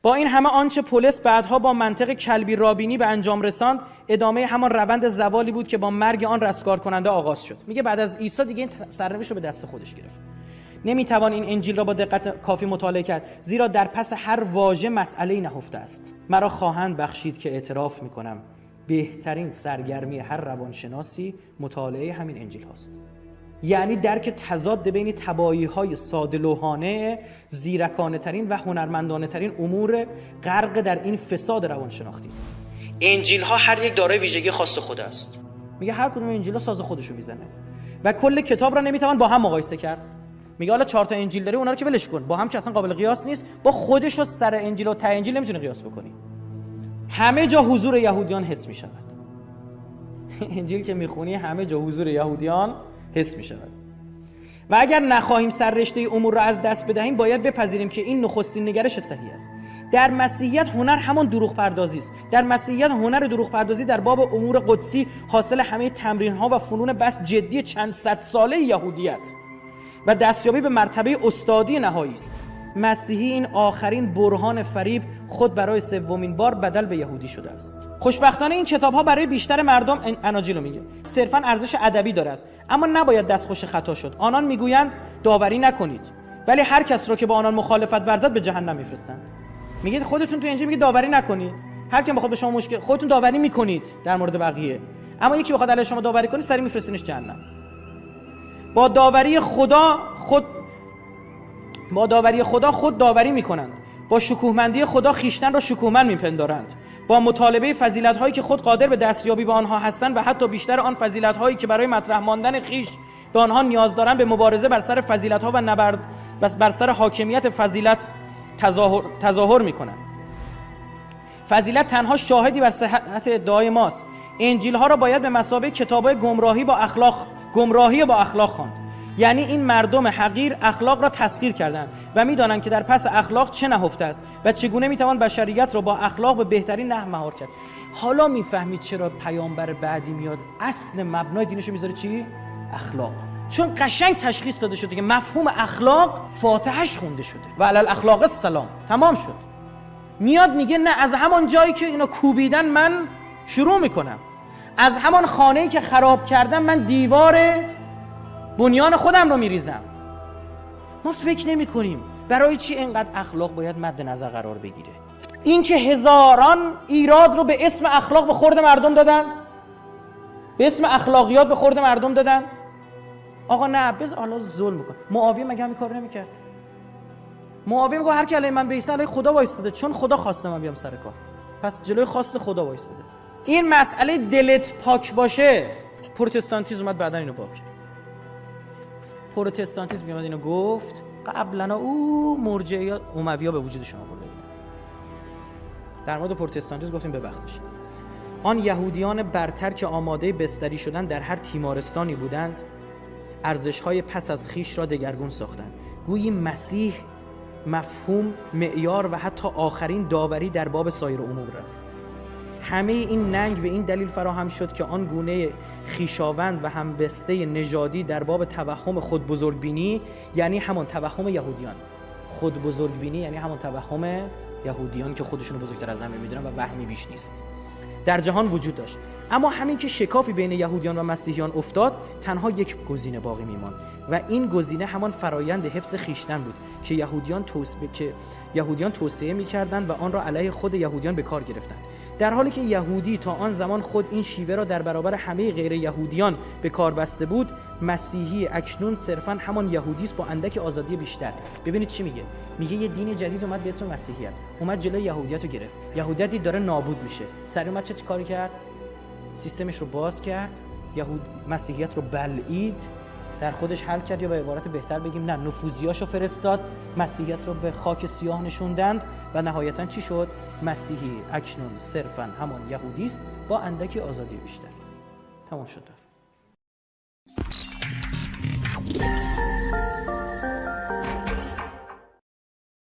با این همه آنچه پولس بعدها با منطق کلبی رابینی به انجام رساند ادامه همان روند زوالی بود که با مرگ آن رستگار کننده آغاز شد. میگه بعد از عیسی دیگه این سرنوشت رو به دست خودش گرفت. نمیتوان این انجیل را با دقت کافی مطالعه کرد، زیرا در پس هر واژه مسئله‌ای نهفته است. مرا خواهند بخشید که اعتراف میکنم بهترین سرگرمی هر روانشناسی مطالعه همین انجیل هاست. یعنی درک تضاد بین تباهی‌های ساده‌لوحانه، زیرکانه‌ترین و هنرمندانه‌ترین امور غرق در این فساد روانشناختی است. انجیل‌ها هر یک دارای ویژگی خاص خود است. میگه هر کدوم انجیل‌ها ساز خودشو میزنه و کل کتاب را نمیتوان با هم مقایسه کرد. میگه حالا 4 تا انجیل داری، اونا رو که ولش کن، با هم که اصلا قابل قیاس نیست، با خودش و سر انجیل و ته انجیل نمیتونی قیاس بکنی. همه جا حضور یهودیان حس میشود. انجیل که میخونی همه جا حضور یهودیان حس می شود. و اگر نخواهیم سررشته امور را از دست بدهیم باید بپذیریم که این نخستین نگرش صحیح است. در مسیحیت هنر همان دروغ پردازی است. در مسیحیت هنر دروغ پردازی در باب امور قدسی حاصل همه تمرین ها و فنون بس جدی چند صد ساله یهودیت و دستیابی به مرتبه استادی نهایی است. مسیحی این آخرین برهان فریب خود برای سومین بار بدل به یهودی شده است. خوشبختانه این کتاب‌ها برای بیشتر مردم اناجیلو میگه صرفاً ارزش ادبی دارد، اما نباید دستخوش خطا شد. آنان میگویند داوری نکنید، ولی هر کس را که با آنان مخالفت ورزد به جهنم میفرستند. میگید خودتون تو انجیل میگه داوری نکنید، هر کی بخواد به شما مشکل خودتون داوری میکنید در مورد بقیه، اما یکی بخواد علیه شما داوری کنه سری میفرستینش جهنم. با داوری خدا خود داوری میکنند. با شکوهمندی خدا خیشتن را شکوهمند میپندارند. با مطالبه فضیلت‌هایی که خود قادر به دستیابی به آنها هستند و حتی بیشتر آن فضیلت‌هایی که برای مطرح ماندن خیش به آنها نیاز دارند به مبارزه بر سر فضیلت‌ها و نبرد بر سر حاکمیت فضیلت تظاهر می‌کنند. فضیلت تنها شاهدی بر صحت ادعای ماست. انجیل‌ها را باید به مثابه کتاب‌های گمراهی با اخلاق خواند. یعنی این مردم حقیر اخلاق را تسخیر کردند و می‌دانند که در پس اخلاق چه نهفته است و چگونه می‌توان بشریت را با اخلاق به بهترین نحو مهار کرد. حالا می‌فهمید چرا پیامبر بعدی میاد اصل مبنای دینش رو میذاره چی؟ اخلاق. چون قشنگ تشخیص داده شده که مفهوم اخلاق فاتحه‌اش خونده شده و علی الاخلاق السلام، تمام شد. میاد میگه نه، از همان جایی که اینا کوبیدن من شروع میکنم، از همان خانه‌ای که خراب کردم من دیوار بنیان خودم رو میریزم. ما فکر نمی کنیم برای چی اینقدر اخلاق باید مد نظر قرار بگیره. این که هزاران ایراد رو به اسم اخلاق به خورد مردم دادن، به اسم اخلاقیات به خورد مردم دادن. آقا نه، بذار الله ظلم کن. معاویه مگه همین کارو نمیکرد؟ معاویه میگه هر کی علی من بیسته علی خدا وایستاده، چون خدا خواسته من بیام سر کار، پس جلوی خواست خدا وایستاده. این مسئله دلت پاک باشه، پروتستانتیسم اومد بعدن اینو باب کرد. پروتستانتیسم میاد اینو گفت، قبلا مرجعیات اموی‌ها به وجودشون آورده. در مورد پروتستانتیسم گفتیم به وقتش. آن یهودیان برتر که آماده بستری شدن در هر تیمارستانی بودند، ارزش‌های پس از خیش را دگرگون ساختند. گویی مسیح مفهوم، معیار و حتی آخرین داوری در باب سایر امور است. همه این ننگ به این دلیل فراهم شد که آن گونه خویشاوند و همبسته نژادی در باب توهم خود بزرگبینی، یعنی همان توهم یهودیان، خود بزرگبینی یعنی همان توهم یهودیان که خودشونو بزرگتر از همه میدونن و وهمی بیش نیست، در جهان وجود داشت. اما همین که شکافی بین یهودیان و مسیحیان افتاد، تنها یک گزینه باقی میماند و این گزینه همان فرایند حفظ خیشتن بود که یهودیان توصیه می‌کردند و آن را علیه خود یهودیان به کار گرفتند. در حالی که یهودی تا آن زمان خود این شیوه را در برابر همه غیر یهودیان به کار بسته بود، مسیحی اکنون صرفاً همان یهودی است با اندک آزادی بیشتر. ببینید چی میگه؟ میگه یه دین جدید اومد به اسم مسیحیت، اومد جلوی یهودیت رو گرفت. یهودیت داره نابود میشه. سری اومد چه کاری کرد؟ سیستمش رو باز کرد، مسیحیت رو بلعید، در خودش حل کرد، یا به عبارت بهتر بگیم نه، نفوذیاشو فرستاد، مسیحیت رو به خاک سیاه نشوندند و نهایتاً چی شد؟ مسیحی اکنون صرفاً همان یهودی است با اندکی آزادی بیشتر. تمام شد.